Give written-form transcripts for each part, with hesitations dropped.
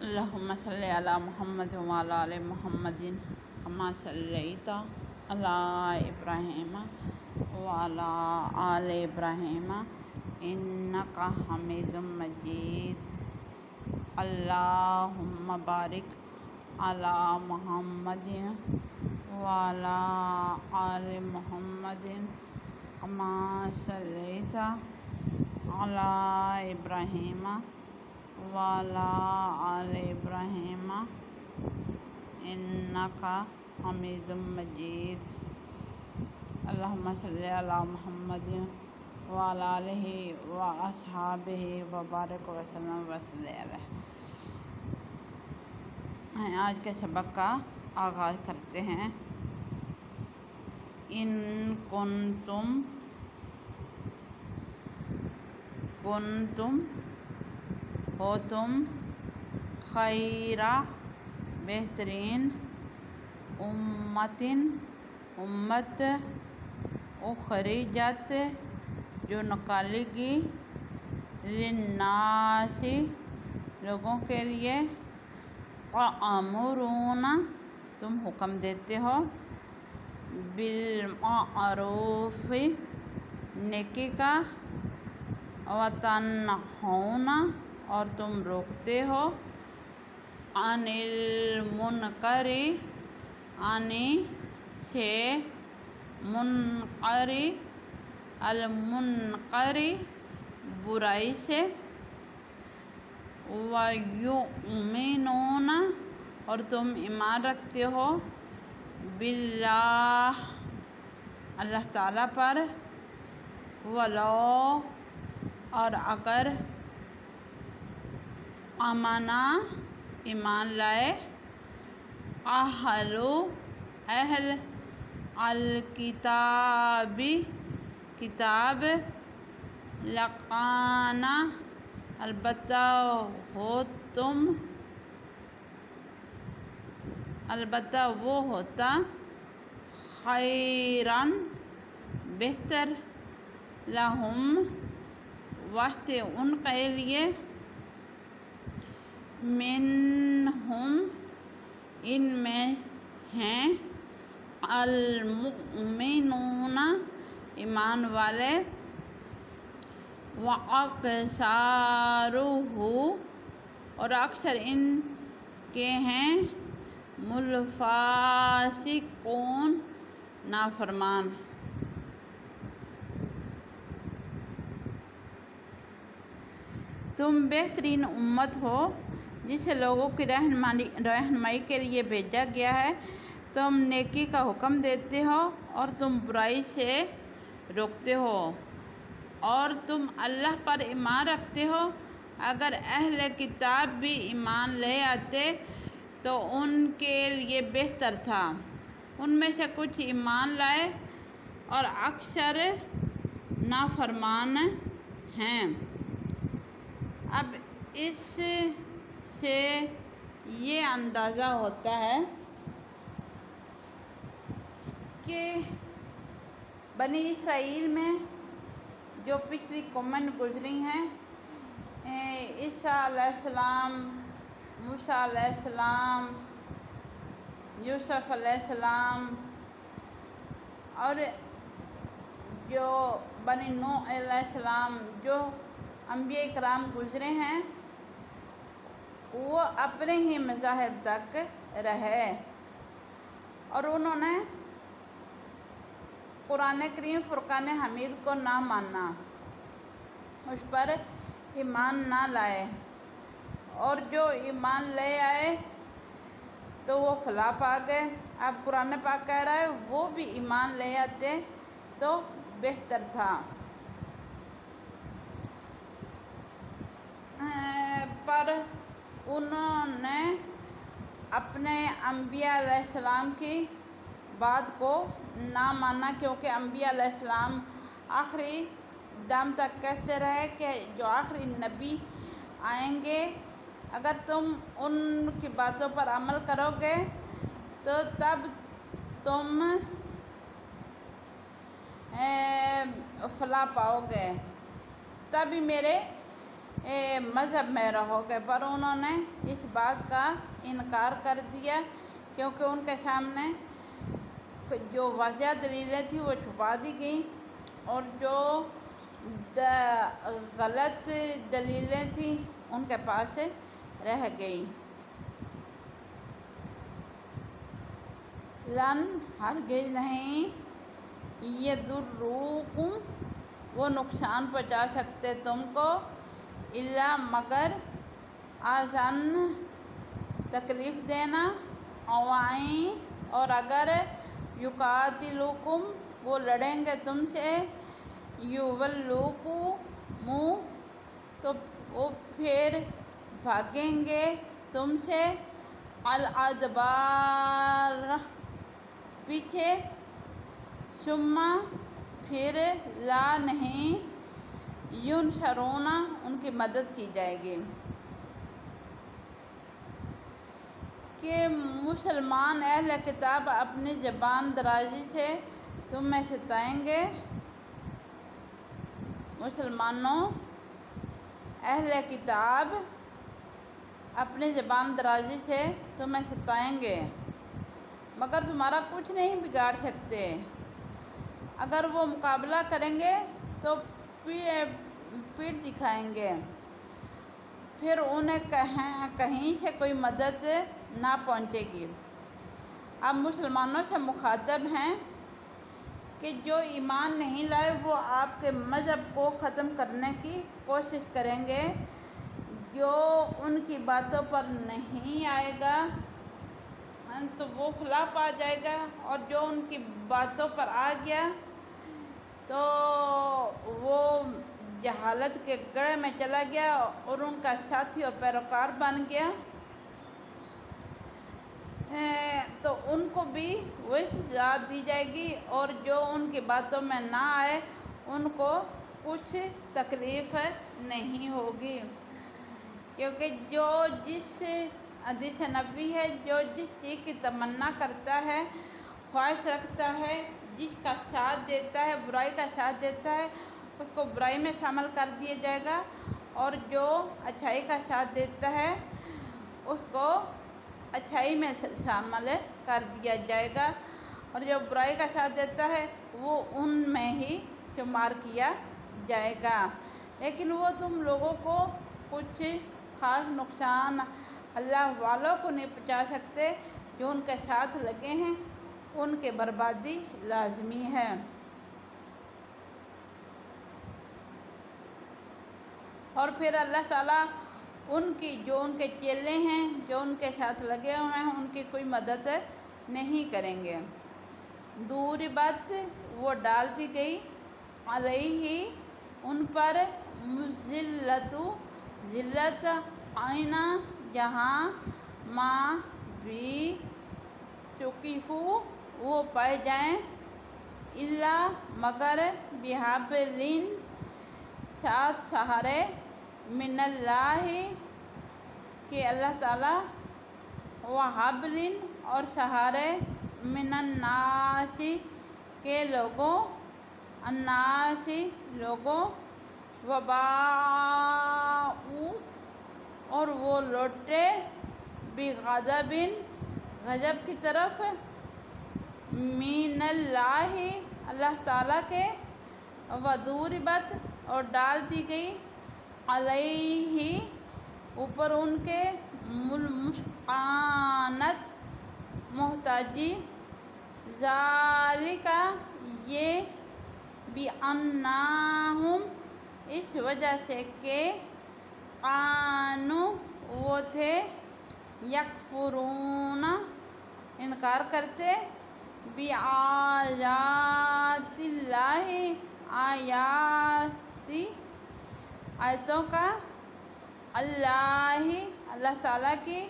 اللہم صلی علی محمد وعلی آل محمد کما صلیت علی ابراہیم وعلی آل ابراہیم انک حمید مجید۔ اللہم بارک علی محمد وعلی آل محمد کما صلیت علی ابراہیم وعلی آل ابراہیم انک حمید مجید۔ اللہم صلی علی محمد وعلی آلہ واصحابہ وبارک وسلم وصلی علیہ۔ آج کے سبق کا آغاز کرتے ہیں۔ ان کنتم ہو تم خیر بہترین امت اخرجت جو نکالی گی للناس لوگوں کے لیے، تأمرون تم حکم دیتے ہو، بالمعروف نیکی کا، وتنہون اور تم روکتے ہو، عن المنکر سے منکر، المنکر برائی سے، ویؤمنون اور تم ایمان رکھتے ہو، باللہ اللہ تعالیٰ پر، ولو اور اگر، آمنا ایمان لائے، اہل الکتاب کتاب، لکان البتہ وہ ہوتا، خیرن بہتر، لہم واسطے ان کے لیے، منہم ان میں ہیں، المؤمنون ایمان والے، وَأَكْثَرُهُ اور اکثر ان کے ہیں، الفاسقون نافرمان۔ تم بہترین امت ہو جسے لوگوں کی رہنمائی کے لیے بھیجا گیا ہے، تم نیکی کا حکم دیتے ہو اور تم برائی سے روکتے ہو، اور تم اللہ پر ایمان رکھتے ہو۔ اگر اہل کتاب بھی ایمان لے آتے تو ان کے لیے بہتر تھا، ان میں سے کچھ ایمان لائے اور اکثر نافرمان ہیں۔ اب اس سے یہ اندازہ ہوتا ہے کہ بنی اسرائیل میں جو پچھلی قومیں گزری ہیں، عیسیٰ علیہ السلام، موسیٰ علیہ السلام، یوسف علیہ السلام، اور جو بنی نوح علیہ السلام، جو انبیاء کرام گزرے ہیں، وہ اپنے ہی مذاہب تک رہے اور انہوں نے قرآن کریم فرقان حمید کو نہ مانا، اس پر ایمان نہ لائے، اور جو ایمان لے آئے تو وہ فلاح پا گئے۔ اب قرآن پاک کہہ رہا ہے وہ بھی ایمان لے آتے تو بہتر تھا، پر انہوں نے اپنے انبیاء علیہ السلام کی بات کو نہ مانا، کیونکہ انبیاء علیہ السلام آخری دم تک کہتے رہے کہ جو آخری نبی آئیں گے، اگر تم ان کی باتوں پر عمل کرو گے تو تب تم فلاح پاؤ گے، تبھی میرے مذہب میں رہو گے، پر انہوں نے اس بات کا انکار کر دیا کیونکہ ان کے سامنے جو واضح دلیلیں تھیں وہ چھپا دی گئیں اور جو غلط دلیلیں تھیں ان کے پاس رہ گئی۔ لن ہرگز نہیں یضروکم وہ نقصان پہنچا سکتے تم کو، الا مگر آسان تکلیف دینا، اوائیں اور اگر یقاتلوکم وہ لڑیں گے تم سے، یولوکم تو وہ پھر بھاگیں گے تم سے، الادبار پیچھے، ثم پھر لا نہیں، ینصرون ان کی مدد کی جائے گی۔ کہ مسلمان اہل کتاب اپنی زبان درازی سے تمہیں ستائیں گے، مسلمانوں اہل کتاب اپنی زبان درازی سے تمہیں ستائیں گے مگر تمہارا کچھ نہیں بگاڑ سکتے، اگر وہ مقابلہ کریں گے تو پیٹھ دکھائیں گے، پھر انہیں کہیں سے کوئی مدد نہ پہنچے گی۔ اب مسلمانوں سے مخاطب ہیں کہ جو ایمان نہیں لائے وہ آپ کے مذہب کو ختم کرنے کی کوشش کریں گے، جو ان کی باتوں پر نہیں آئے گا تو وہ خلاف آ جائے گا، اور جو ان کی باتوں پر آ گیا تو وہ جہالت کے گڑھے میں چلا گیا اور ان کا ساتھی اور پیروکار بن گیا، تو ان کو بھی وہی سزا دی جائے گی، اور جو ان کی باتوں میں نہ آئے ان کو کچھ تکلیف نہیں ہوگی، کیونکہ جو جس حدیث نبوی ہے، جو جس چیز کی تمنا کرتا ہے، خواہش رکھتا ہے، جس کا ساتھ دیتا ہے، برائی کا ساتھ دیتا ہے، اس کو برائی میں شامل کر دیا جائے گا، اور جو اچھائی کا ساتھ دیتا ہے اس کو اچھائی میں شامل کر دیا جائے گا، اور جو برائی کا ساتھ دیتا ہے وہ ان میں ہی شمار کیا جائے گا۔ لیکن وہ تم لوگوں کو کچھ خاص نقصان اللہ والوں کو نہیں پہنچا سکتے، جو ان کے ساتھ لگے ہیں ان کی بربادی لازمی ہے۔ اور پھر اللہ تعالیٰ ان کی جو ان کے چیلے ہیں، جو ان کے ساتھ لگے ہوئے ہیں، ان کی کوئی مدد نہیں کریں گے۔ ضُرِبَتْ وہ ڈال دی گئی، علیہ ان پر، الذلۃ ذلت، اینا جہاں، ماں بھی، ثقفوا وہ پائے جائیں، الا مگر، بحبل ساتھ سہارے، من اللہ کہ اللہ تعالیٰ، وحبل اور سہارے، من الناس کے لوگوں، الناس لوگوں، وباءوا اور وہ لوٹے، بغضب غضب کی طرف، من اللہ اللہ تعالیٰ کے، وضربت اور ڈال دی گئی، علیہ اوپر ان کے، المسکنۃ محتاجی، ذالک یہ، بأنہم اس وجہ سے کہ، کانوا وہ تھے، یکفرون انکار کرتے، بآیات اللہ آیتوں کا، اللہ تعالیٰ کی،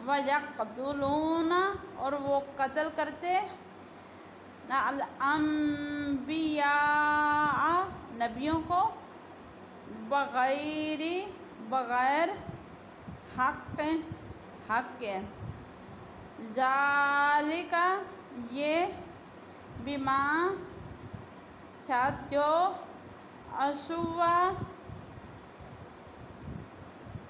وَيَقْتُلُونَ اور وہ قتل کرتے، الانبیاء نبیوں کو، بغیر حق کے، ذالک یہ، بما ساتھ جو، عصوا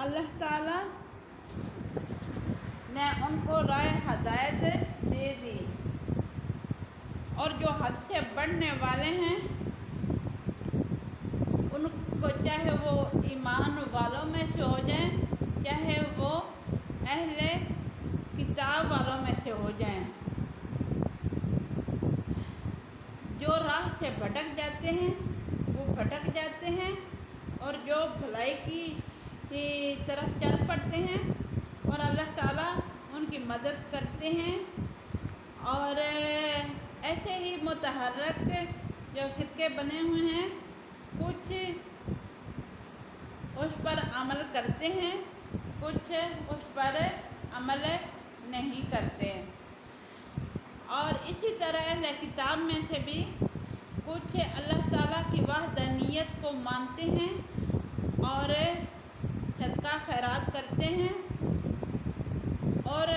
اللہ تعالیٰ نے ان کو راہ ہدایت دے دی، اور جو حد سے بڑھنے والے ہیں ان کو چاہے وہ ایمان والوں میں سے ہو جائیں، چاہے وہ اہل کتاب والوں میں سے ہو جائیں، جو راہ سے بھٹک جاتے ہیں وہ بھٹک جاتے ہیں، اور جو بھلائی کی طرف چل پڑتے ہیں اور اللہ تعالیٰ ان کی مدد کرتے ہیں۔ اور ایسے ہی متحرک جو فرقے بنے ہوئے ہیں، کچھ اس پر عمل کرتے ہیں، کچھ اس پر عمل نہیں کرتے، اور اسی طرح اہل کتاب میں سے بھی کچھ اللہ تعالیٰ کی وحدانیت کو مانتے ہیں اور صدقہ خیرات کرتے ہیں، اور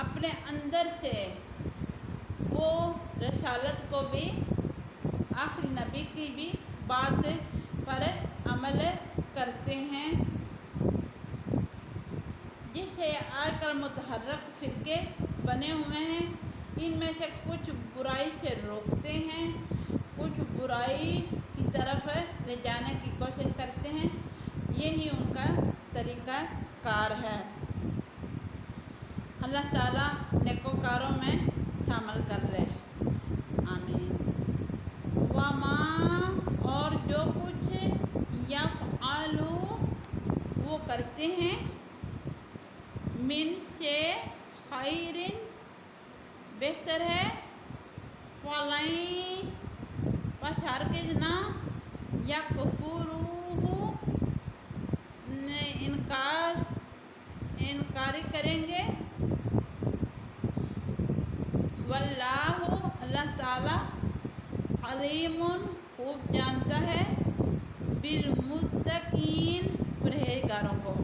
اپنے اندر سے وہ رسالت کو بھی، آخری نبی کی بھی بات پر عمل کرتے ہیں، جس سے آج کل متحرک فرقے بنے ہوئے ہیں۔ ان میں سے کچھ برائی سے روکتے ہیں، کچھ برائی کی طرف لے جانے کی کوشش کرتے ہیں، یہی ان کا طریقہ کار ہے۔ اللہ تعالیٰ نیکوکاروں میں شامل کر لے، آمین۔ وما، اور جو کچھ یفعلوا وہ کرتے ہیں، من سے خیر بہتر ہے، فلن پس ہرگز نہ، یکفروہ انکار کریں گے، واللہ اللہ تعالیٰ علیم خوب جانتا ہے، بالمتقین پرہیزگاروں کو،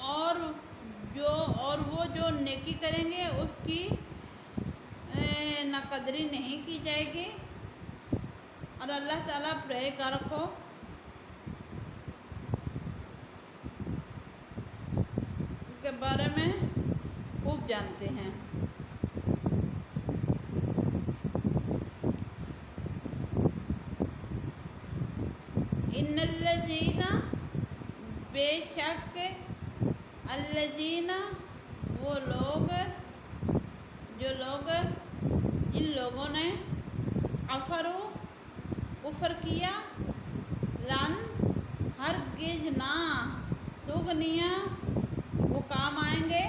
اور وہ جو نیکی کریں گے اس کی ناقدری نہیں کی جائے گی، اور اللہ تعالیٰ پرہیزگاروں کو کے بارے میں خوب جانتے ہیں۔ ان الذین، بے شک الذین وہ لوگ، جو لوگ، جن لوگوں نے کفر کیا، لن ہرگز نہ، تغنیہ وہ کام آئیں گے،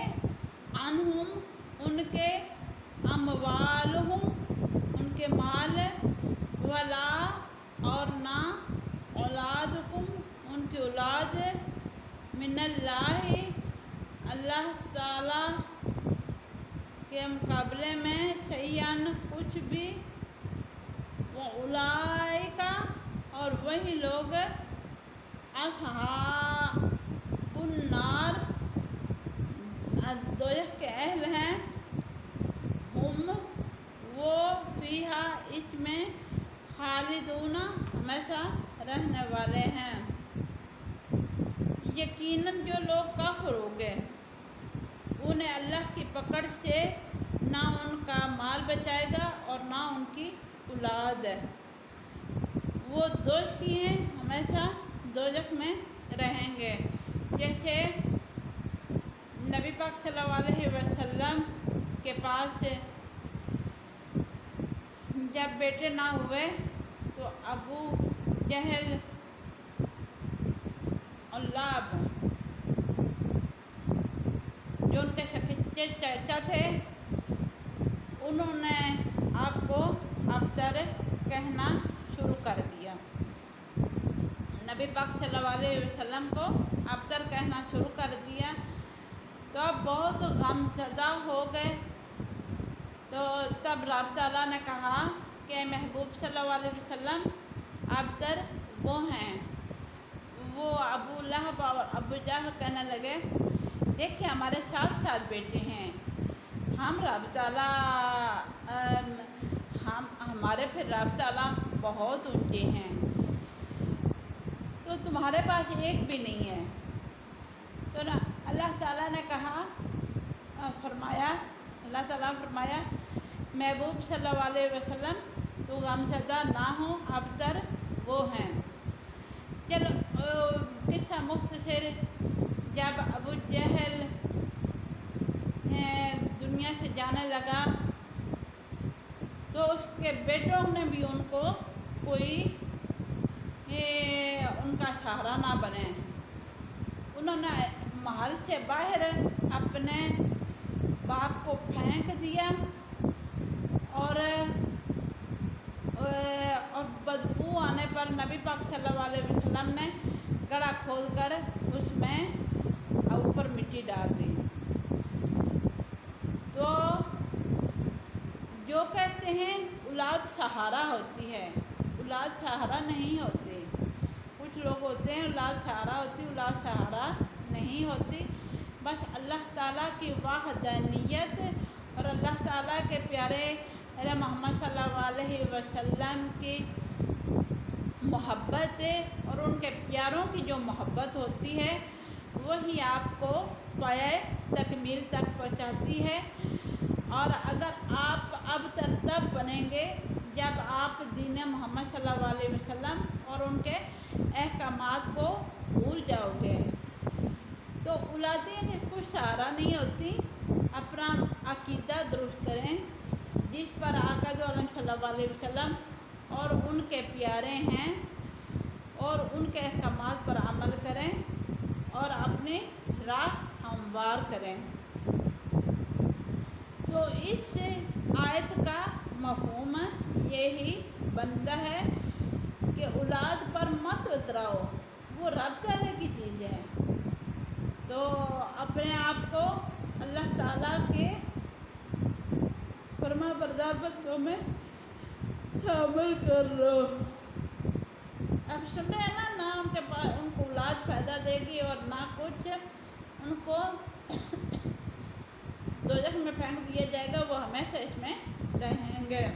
عنہم ان کے، اموالہم ان کے مال، ولا اور نہ، اولادکم ان کی اولاد، من اللہ اللہ تعالیٰ کے مقابلے میں، شیئن کچھ بھی، وَأُولَئِکَ اور وہی لوگ، اصحاب النار دوزخ کے اہل ہیں، ہم وہ، فیہا اس میں، خالدون ہمیشہ رہنے والے ہیں۔ یقیناً جو لوگ کافر ہو گئے، انہیں اللہ کی پکڑ سے نہ ان کا مال بچائے گا اور نہ ان کی اولاد، وہ دوزخی ہیں، ہمیشہ دوزخ میں رہیں گے۔ جیسے نبی پاک صلی اللہ علیہ وسلم کے پاس جب بیٹے نہ ہوئے تو ابو جہل اور لعب، جو ان کے سچے چچا تھے، انہوں نے آپ کو ابتر کہنا شروع کر دیا، نبی پاک صلی اللہ علیہ وسلم کو ابتر کہنا شروع کر دیا، تو اب بہت غم زدہ ہو گئے۔ تو تب رب تعالیٰ نے کہا کہ محبوب صلی اللہ علیہ وسلم، ابتر وہ ہیں، وہ ابو لہب اور ابو جہل کہنے لگے، دیکھیں ہمارے ساتھ ساتھ بیٹے ہیں، ہم رب تعالیٰ ہمارے پھر رب تعالیٰ بہت اونچے ہیں، تو تمہارے پاس ایک بھی نہیں ہے۔ تو اللہ تعالیٰ نے کہا فرمایا اللہ تعالیٰ نے فرمایا محبوب صلی اللہ علیہ وسلم تو غمزدہ نہ ہو، ابتر وہ ہیں۔ چلو قصہ مختصر، جب ابو جہل دنیا سے جانے لگا تو اس کے بیٹوں نے بھی ان کو کوئی ان کا سہارا نہ بنے۔ انہوں نے محل سے باہر اپنے باپ کو پھینک دیا اور بدبو آنے پر نبی پاک صلی اللہ علیہ وسلم نے گڑھا کھود کر اس میں اوپر مٹی ڈال دی۔ تو جو کہتے ہیں اولاد سہارا ہوتی ہے، اولاد سہارا نہیں ہوتی۔ کچھ لوگ ہوتے ہیں اولاد سہارا ہوتی، اولاد سہارا نہیں ہوتی۔ بس اللہ تعالیٰ کی وحدانیت اور اللہ تعالیٰ کے پیارے محمد صلی اللہ علیہ وسلم کی محبت اور ان کے پیاروں کی جو محبت ہوتی ہے وہی آپ کو پائے تکمیل تک پہنچاتی ہے۔ اور اگر آپ اب تک تب بنیں گے جب آپ دین محمد صلی اللہ علیہ وسلم اور ان کے احکامات کو بھول جاؤ گے۔ تو اولادیں کچھ سہارا نہیں ہوتی۔ اپنا عقیدہ درست کریں جس پر آقا دو عالم صلی اللہ علیہ وسلم اور ان کے پیارے ہیں، اور ان کے احکامات پر عمل کریں اور اپنی راہ ہموار کریں۔ تو اس آیت کا مفہوم یہی بنتا ہے کہ اولاد پر مت اتراؤ، وہ رب تعالیٰ کی چیز ہے۔ تو اپنے آپ کو اللہ تعالیٰ کے فرما بردار بندوں میں شامل کر لو۔ اب سنیں نا، نہ ان کو اولاد فائدہ دے گی اور نہ کچھ، ان کو دوزخ میں پھینک دیا جائے گا، وہ ہمیشہ اس میں رہیں گے۔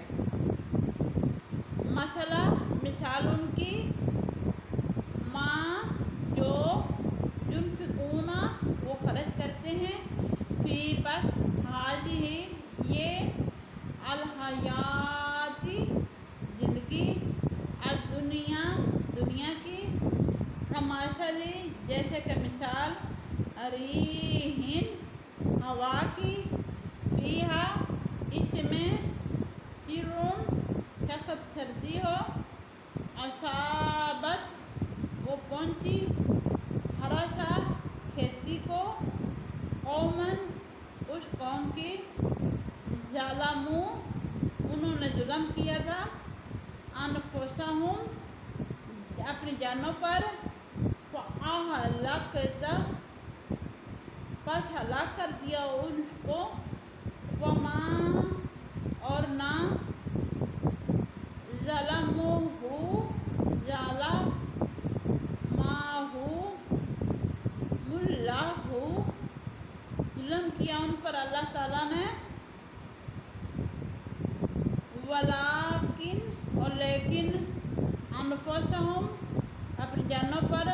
مثال ان کی ماں جو ينفقون وہ خرچ کرتے ہیں، فی بس حاج ہی یہ الحیاتی زندگی، الدنیا دنیا کی، کمثلی جیسے کہ مثال ریحٍ ہوا کی، فیہا اس میں شرٌ سخت سردی ہو، اصابت وہ پہنچی، حرث کھیتی کو، قوماً اس قوم کی، ظلموا انہوں نے ظلم کیا تھا، انفسہم اپنی جانوں پر، فأہلکتہ پس ہلاک کر دیا ان کو، وما اور نہ، ظلموہ اللہ ظلم کیا ان پر اللہ تعالیٰ نے، ولیکن اور لیکن، انفسہم اپنی جانوں پر،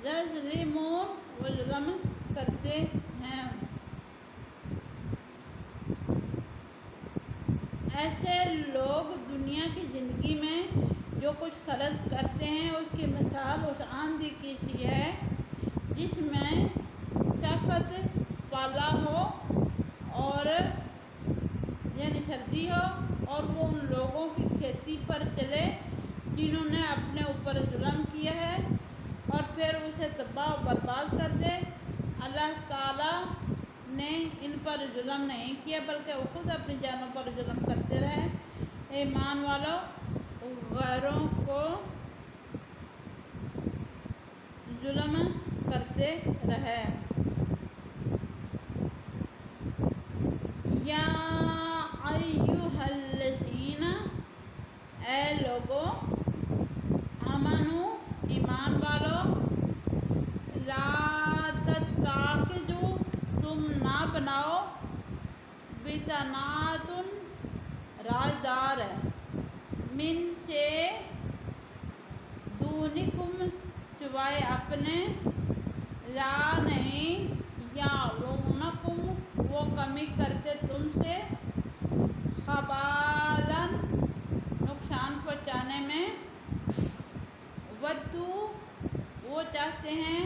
یظلمون وہ ظلم کرتے ہیں۔ ایسے لوگ دنیا کی زندگی میں جو کچھ خرچ کرتے ہیں اس کی مثال اس آندھی کی سی ہے جس میں سخت پالا ہو اور یعنی سردی ہو، اور وہ ان لوگوں کی کھیتی پر چلے جنہوں نے اپنے اوپر ظلم کیا ہے اور پھر اسے تباہ و برباد کر دے۔ اللہ تعالیٰ نے ان پر ظلم نہیں کیا بلکہ وہ خود اپنی جانوں پر ظلم کرتے رہے۔ ایمان والو، غیروں کو ظلم کرتے رہے۔ یا ایھا الذین اے لوگو، آمنو ایمان والو، لا تتخذوا تم نہ بناؤ، بطانات رازدار، من سے دونکم سوائے اپنے لا نہیں یعلونکم وہ کمی کرتے تم سے خبالاً نقصان پہنچانے میں ودو وہ چاہتے ہیں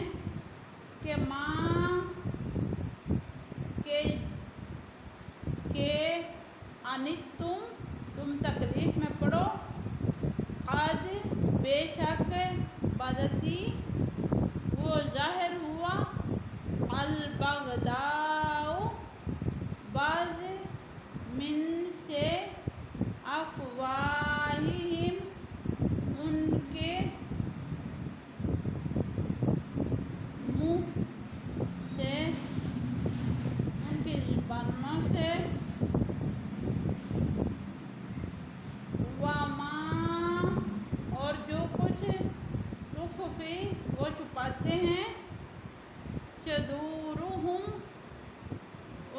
کہ ماں کہ انت تم تکلیف میں پڑو قد بے شک بدتی وہ ظاہر ہوا البغداء بعض من سے افواہہم ان کے منہ سے ان کی زبانوں سے وما اور جو کچھ تخفی وہ چھپاتے ہیں صدورہم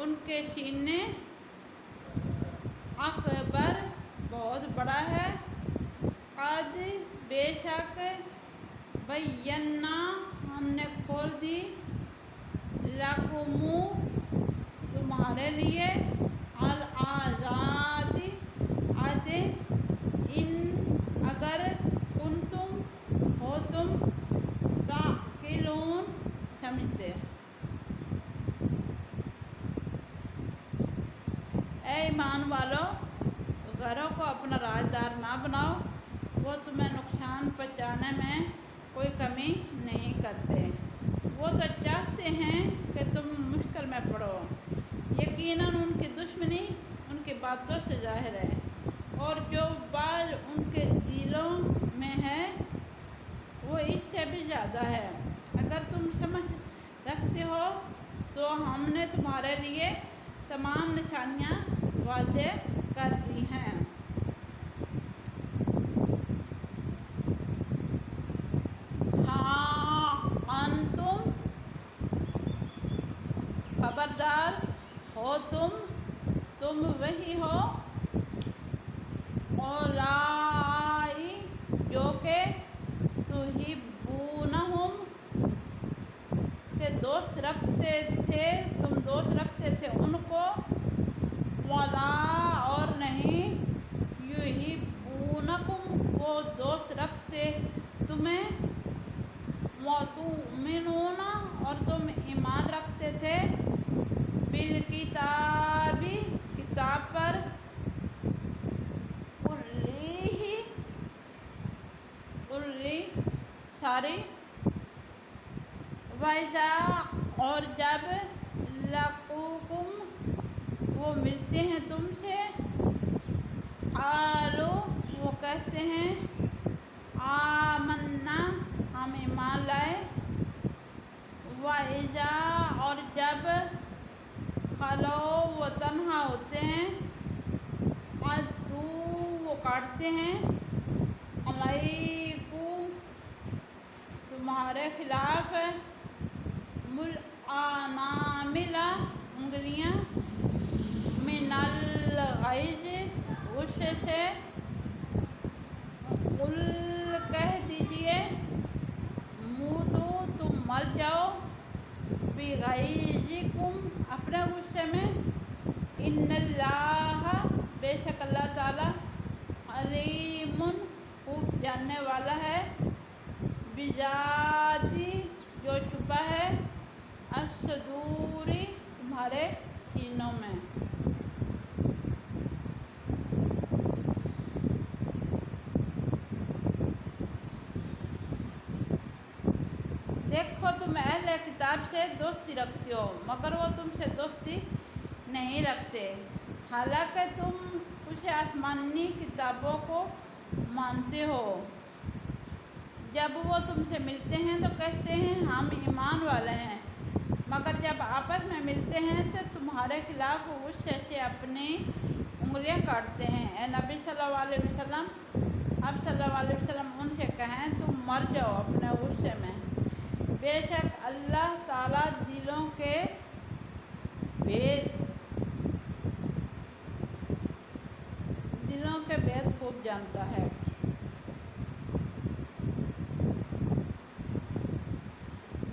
ان کے سینے اکبر بہت بڑا ہے قد بے شک بینا ہم نے کھول دی لکم تمہارے لیے الآیات آیتیں ان اگر کنتم ہو تم تعقلون سمجھتے۔ اے ایمان والو گھروں کو اپنا رازدار نہ بناؤ وہ تمہیں نقصان پہنچانے میں کوئی کمی نہیں کرتے وہ تو چاہتے ہیں کہ تم مشکل میں پڑو یقیناً ان کی دشمنی ان کی باتوں سے ظاہر ہے اور جو بات ان کے دلوں میں ہے وہ اس سے بھی زیادہ ہے اگر تم سمجھ رکھتے ہو تو ہم نے تمہارے لیے تمام نشانیاں واضح کر دی ہیں۔ ہاں انتم خبردار ہو تم وہی ہو اولائی جو کہ تحبونہم کہ دوست رکھتے تھے ان کو ولا اور نہیں یحبونکم وہ دوست رکھتے تمہیں وتؤمنون اور تم ایمان رکھتے تھے بالکتاب کتاب پر کلی ساری وَإِذَا اور جب لقوکم وہ ملتے ہیں تم سے قالوا وہ کہتے ہیں آمنا ہم ایمان لائے وَإِذَا اور جب خلو وہ تنہا ہوتے ہیں عَضُّوا وہ کاٹتے ہیں علیکم تمہارے خلاف الانامل انگلیاں من الغیظ غصے سے قل کہہ دیجئے موتو تم مر جاؤ بغیظکم اپنے غصے میں ان اللہ بے شک اللہ تعالی علیم خوب جاننے والا ہے بذاتی جو چھپا ہے الصدور تمہارے سینوں میں۔ دیکھو تم اہل کتاب سے دوستی رکھتے ہو مگر وہ تم سے دوستی نہیں رکھتے حالانکہ تم کچھ آسمانی کتابوں کو مانتے ہو جب وہ تم سے ملتے ہیں تو کہتے ہیں ہم ایمان والے ہیں مگر جب آپس میں ملتے ہیں تو تمہارے خلاف غصے سے اپنی انگلیاں کاٹتے ہیں۔ اے نبی صلی اللہ علیہ وسلم آپ صلی اللہ علیہ وسلم ان سے کہیں تم مر جاؤ اپنے غصے میں بے شک اللہ تعالیٰ دلوں کے بھید خوب جانتا ہے۔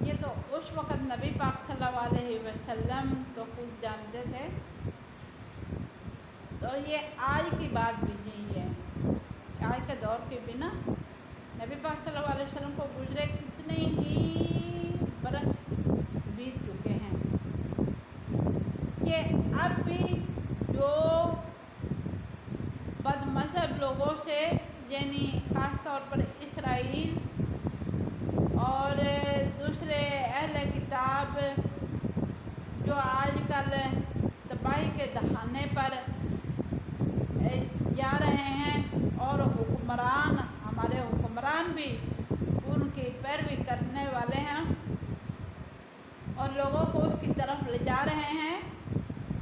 یہ تو اس وقت نبی پاک صلی اللہ علیہ وسلم تو خود جانتے تھے، تو یہ آج کی بات بھی نہیں ہے، آج کے دور کے بنا نبی پاک صلی اللہ علیہ وسلم کو گزرے کتنے ہی برس بیت چکے ہیں کہ اب بھی جو بد مذہب لوگوں سے، یعنی خاص طور پر اسرائیل اور دوسرے اہل کتاب جو آج کل تباہی کے دہانے پر جا رہے ہیں، اور حکمران، ہمارے حکمران بھی ان کی پیروی کرنے والے ہیں اور لوگوں کو اس کی طرف لے جا رہے ہیں،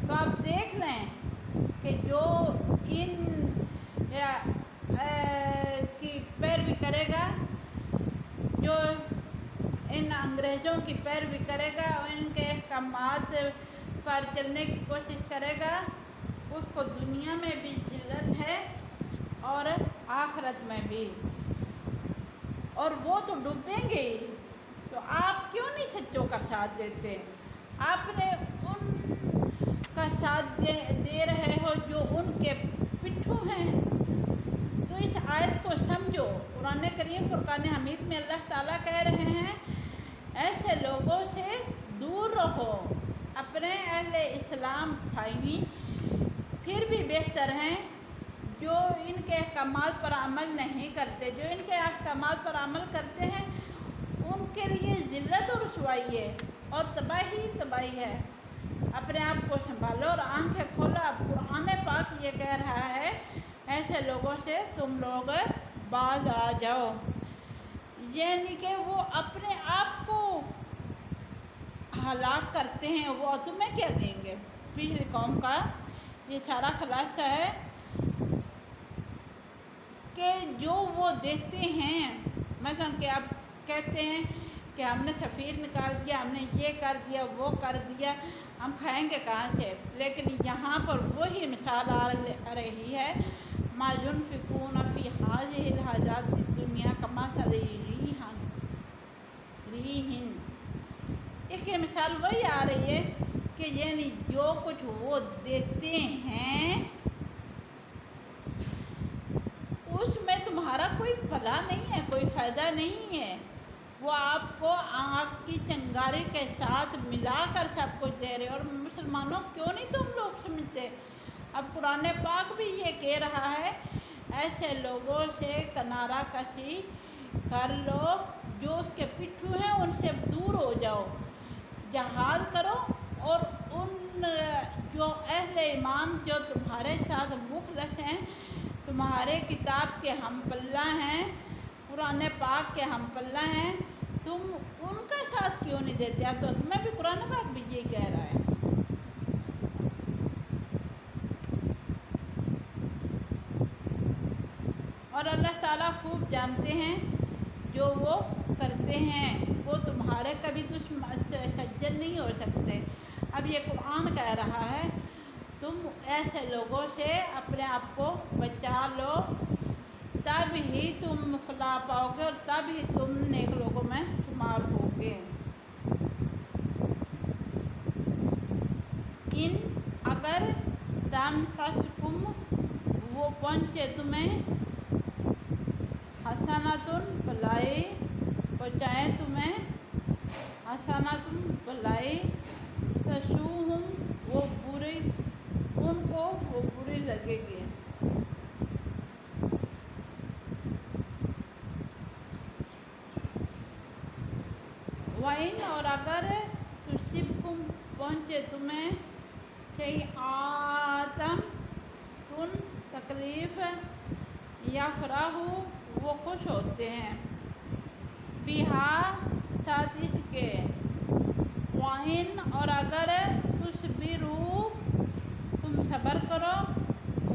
تو آپ دیکھ لیں کہ جو ان کی پیروی کرے گا، جو ان انگریزوں کی پیروی کرے گا اور ان کے احکامات پر چلنے کی کوشش کرے گا، اس کو دنیا میں بھی ذلت ہے اور آخرت میں بھی، اور وہ تو ڈوبیں گے ہی۔ تو آپ کیوں نہیں سچوں کا ساتھ دیتے؟ آپ نے ان کا ساتھ دے رہے ہو جو ان کے پٹھو ہیں۔ تو اس آیت کو سمجھو، قرآن کریم فرقان حمید میں اللہ تعالیٰ کہہ رہے ہیں ایسے لوگوں سے دور رہو، اپنے اہل اسلام بھائی پھر بھی بہتر ہیں جو ان کے احکامات پر عمل نہیں کرتے، جو ان کے احکامات پر عمل کرتے ہیں ان کے لیے ذلت اور رسوائی ہے اور تباہی ہے۔ اپنے آپ کو سنبھالو اور آنکھیں کھولو۔ اب قرآن پاک یہ کہہ رہا ہے ایسے لوگوں سے تم لوگ باز آ جاؤ، یعنی کہ وہ اپنے آپ کو ہلاک کرتے ہیں، وہ تمہیں کیا دیں گے؟ پچھلی قوم کا یہ سارا خلاصہ ہے کہ جو وہ دیتے ہیں، مثلا کہ اب کہتے ہیں کہ ہم نے سفیر نکال دیا، ہم نے یہ کر دیا، وہ کر دیا، ہم کھائیں گے کہاں سے؟ لیکن یہاں پر وہی مثال آ رہی ہے، ما ينفقون فی هذه الحیاۃ الدنیا کمثل ریح، اس کی مثال وہی آ رہی ہے کہ یعنی جو کچھ وہ دیتے ہیں اس میں تمہارا کوئی بھلا نہیں ہے، کوئی فائدہ نہیں ہے، وہ آپ کو آگ کی چنگاری کے ساتھ ملا کر سب کچھ دے رہے، اور مسلمانوں کیوں نہیں تم لوگ سمجھتے؟ اب قرآن پاک بھی یہ کہہ رہا ہے ایسے لوگوں سے کنارہ کشی کر لو، جو اس کے پٹھو ہیں ان سے دور ہو جاؤ، جہاد کرو، اور ان جو اہل ایمان جو تمہارے ساتھ مخلص ہیں، تمہارے کتاب کے ہم پلہ ہیں، قرآن پاک کے ہم پلہ ہیں، تم ان کا ساتھ کیوں نہیں دیتے؟ اب تو تمہیں بھی قرآن پاک بھی یہ کہہ رہا ہے۔ اور اللہ تعالیٰ خوب جانتے ہیں جو وہ کرتے ہیں، وہ تمہارے کبھی سجن نہیں ہو سکتے۔ اب یہ قرآن کہہ رہا ہے تم ایسے لوگوں سے اپنے آپ کو بچا لو، تب ہی تم فلاح پاؤ گے اور تب ہی تم نیک لوگوں میں شمار ہوگے۔ ان اگر تمسسکم، وہ پہنچے تمہیں، حسنۃ، بھلائی پہنچائیں تمہیں، حسنۃ، بھلائی، تسؤہم، وہ بری، ان کو وہ بری لگے گی۔ وَإِنْ، اور اگر تصبکم، پہنچے تمہیں، سیئۃ، تکلیف، یفرحوا، وہ خوش ہوتے ہیں، بہا، ساتھ اس کے، وَإِنْ، اور اگر تصبروا، تم صبر کرو،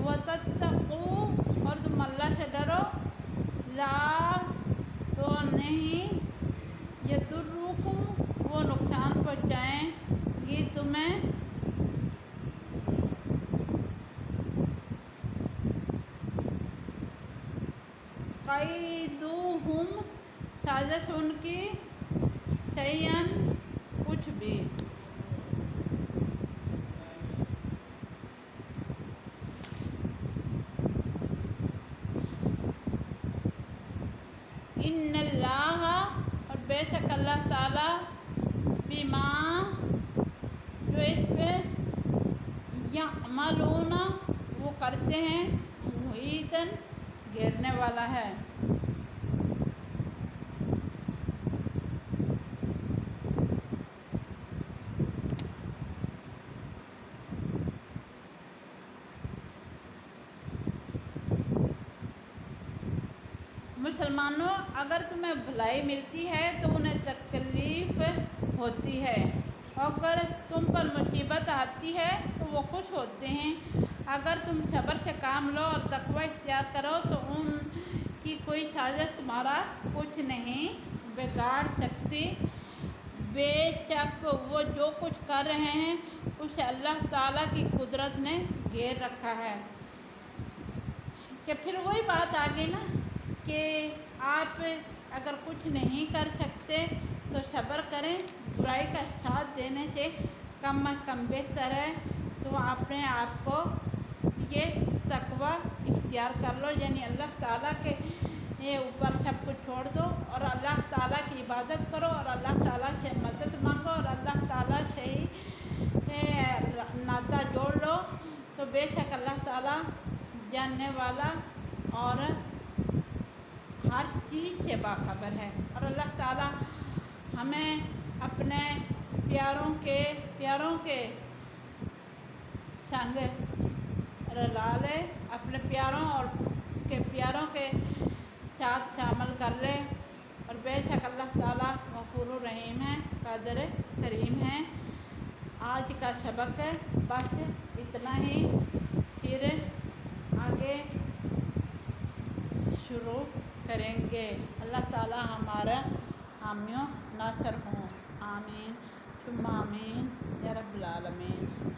وتتقوا، اور تم اللہ سے ڈرو، لا، تو نہیں، یضرکم، وہ نقصان پہنچائیں گی تمہیں، کیدہم، سازش ان کی، شیئا، شک اللہ تعالیٰ بیما جو اس پہ یعملون وہ کرتے ہیں محیطاً گھیرنے والا ہے۔ مسلمانوں، اگر تمہیں بھلائی ملتی ہے تو انہیں تکلیف ہوتی ہے، اگر تم پر مصیبت آتی ہے تو وہ خوش ہوتے ہیں۔ اگر تم صبر سے کام لو اور تقوی اختیار کرو تو ان کی کوئی سازش تمہارا کچھ نہیں بگاڑ سکتی۔ بے شک وہ جو کچھ کر رہے ہیں اسے اللہ تعالیٰ کی قدرت نے گھیر رکھا ہے۔ کہ پھر وہی بات آ گئی نا کہ آپ اگر کچھ نہیں کر سکتے تو صبر کریں، برائی کا ساتھ دینے سے کم از کم بہتر ہے تو اپنے آپ کو یہ تقوی اختیار کر لو، یعنی اللہ تعالیٰ کے اوپر سب کچھ چھوڑ دو اور اللہ تعالیٰ کی عبادت کرو اور اللہ تعالیٰ سے مدد مانگو اور اللہ تعالیٰ سے ہی ناطہ جوڑ لو، تو بے شک اللہ تعالیٰ جاننے والا اور ہر چیز سے باخبر ہے۔ اور اللہ تعالیٰ ہمیں اپنے پیاروں کے سنگ رلا لے، اپنے پیاروں کے ساتھ شامل کر لے، اور بے شک اللہ تعالیٰ غفور الرحیم ہے، قادر کریم ہے۔ آج کا سبق بس اتنا ہی، پھر آگے شروع کریں گے۔ اللہ تعالیٰ ہمارا حامی و ناصر ہوں، آمین ثم آمین یا رب العالمین۔